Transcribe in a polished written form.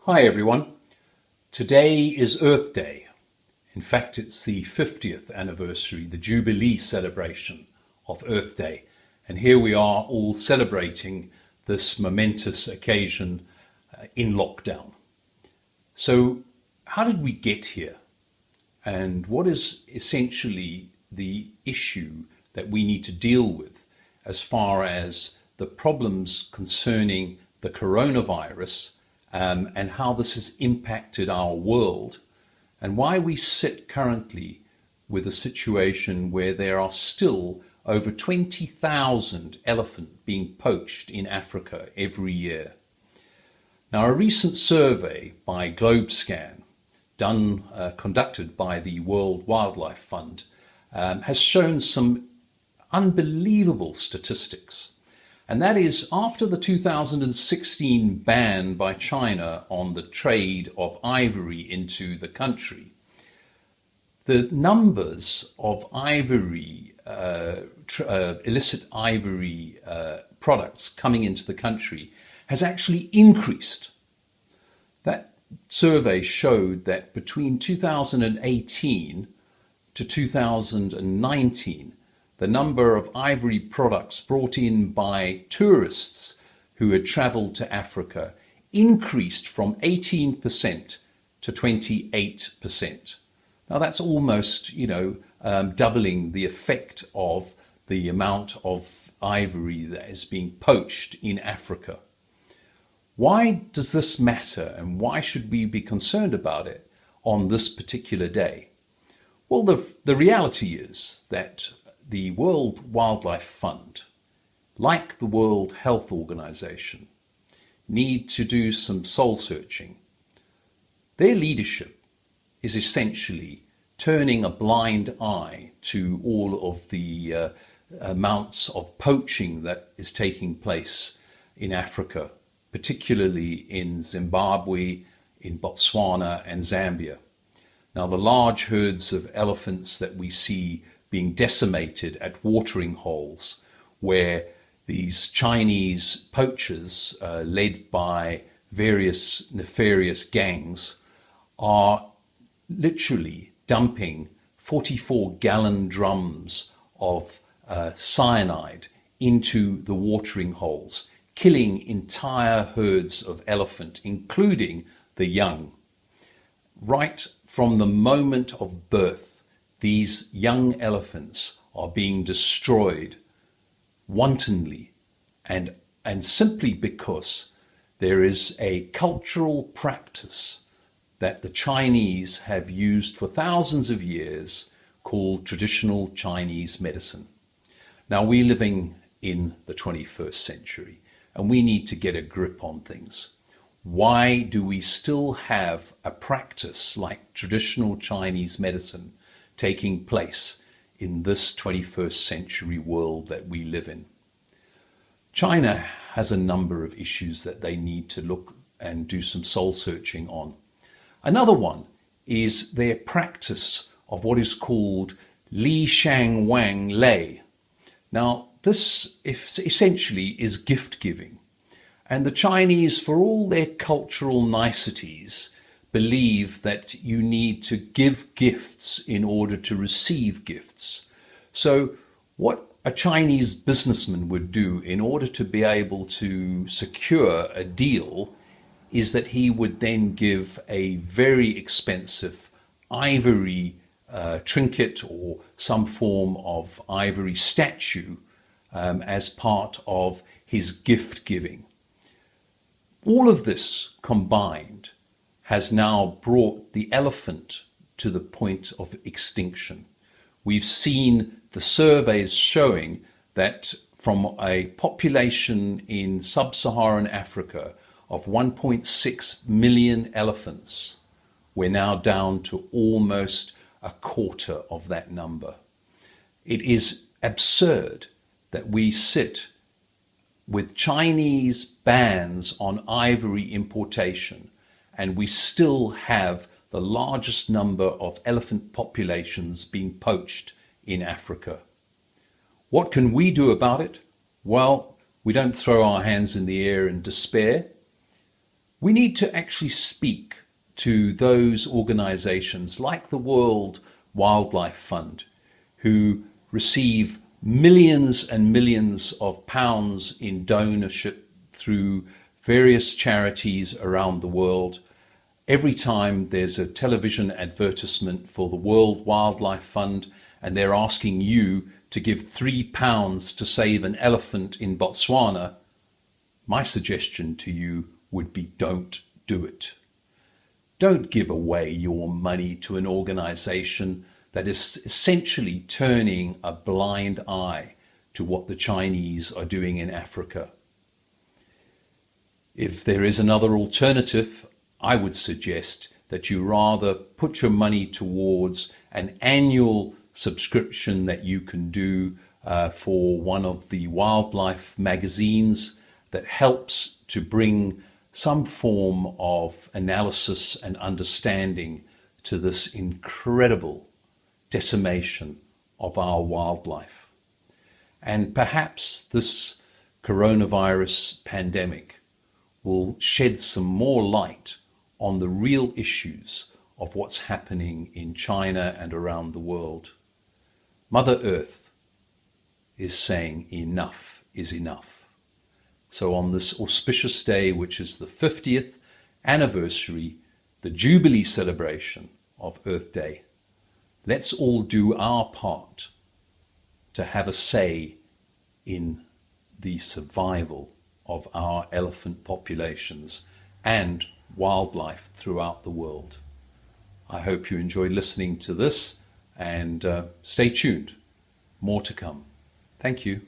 Hi everyone. Today is Earth Day. In fact, it's the 50th anniversary, the Jubilee celebration of Earth Day. And here we are all celebrating this momentous occasion in lockdown. So how did we get here? And what is essentially the issue that we need to deal with as far as the problems concerning the coronavirus and how this has impacted our world, and why we sit currently with a situation where there are still over 20,000 elephants being poached in Africa every year. Now, a recent survey by GlobeScan, conducted by the World Wildlife Fund, has shown some unbelievable statistics. And that is, after the 2016 ban by China on the trade of ivory into the country, the numbers of ivory, illicit ivory products coming into the country has actually increased. That survey showed that between 2018 to 2019, the number of ivory products brought in by tourists who had traveled to Africa increased from 18% to 28%. Now that's almost, doubling the effect of the amount of ivory that is being poached in Africa. Why does this matter, and why should we be concerned about it on this particular day? Well, the reality is that the World Wildlife Fund, like the World Health Organization, need to do some soul searching. Their leadership is essentially turning a blind eye to all of the amounts of poaching that is taking place in Africa, particularly in Zimbabwe, in Botswana and Zambia. Now, the large herds of elephants that we see being decimated at watering holes, where these Chinese poachers, led by various nefarious gangs, are literally dumping 44-gallon drums of cyanide into the watering holes, killing entire herds of elephant, including the young. Right from the moment of birth, these young elephants are being destroyed wantonly and simply because there is a cultural practice that the Chinese have used for thousands of years called traditional Chinese medicine. Now, we're living in the 21st century and we need to get a grip on things. Why do we still have a practice like traditional Chinese medicine taking place in this 21st century world that we live in? China has a number of issues that they need to look and do some soul searching on. Another one is their practice of what is called Li Shang Wang Lei. Now, this essentially is gift giving. And the Chinese, for all their cultural niceties, believe that you need to give gifts in order to receive gifts. So what a Chinese businessman would do in order to be able to secure a deal is that he would then give a very expensive ivory trinket or some form of ivory statue as part of his gift giving. All of this combined has now brought the elephant to the point of extinction. We've seen the surveys showing that from a population in sub-Saharan Africa of 1.6 million elephants, we're now down to almost a quarter of that number. It is absurd that we sit with Chinese bans on ivory importation and we still have the largest number of elephant populations being poached in Africa. What can we do about it? Well, we don't throw our hands in the air in despair. We need to actually speak to those organizations like the World Wildlife Fund, who receive millions and millions of pounds in donorship through various charities around the world. Every time there's a television advertisement for the World Wildlife Fund and they're asking you to give £3 to save an elephant in Botswana, my suggestion to you would be don't do it. Don't give away your money to an organization that is essentially turning a blind eye to what the Chinese are doing in Africa. If there is another alternative, I would suggest that you rather put your money towards an annual subscription that you can do for one of the wildlife magazines that helps to bring some form of analysis and understanding to this incredible decimation of our wildlife. And perhaps this coronavirus pandemic will shed some more light on the real issues of what's happening in China and around the world. Mother Earth is saying enough is enough. So on this auspicious day, which is the 50th anniversary, the Jubilee celebration of Earth Day, let's all do our part to have a say in the survival of our elephant populations and wildlife throughout the world. I hope you enjoy listening to this and stay tuned. More to come. Thank you.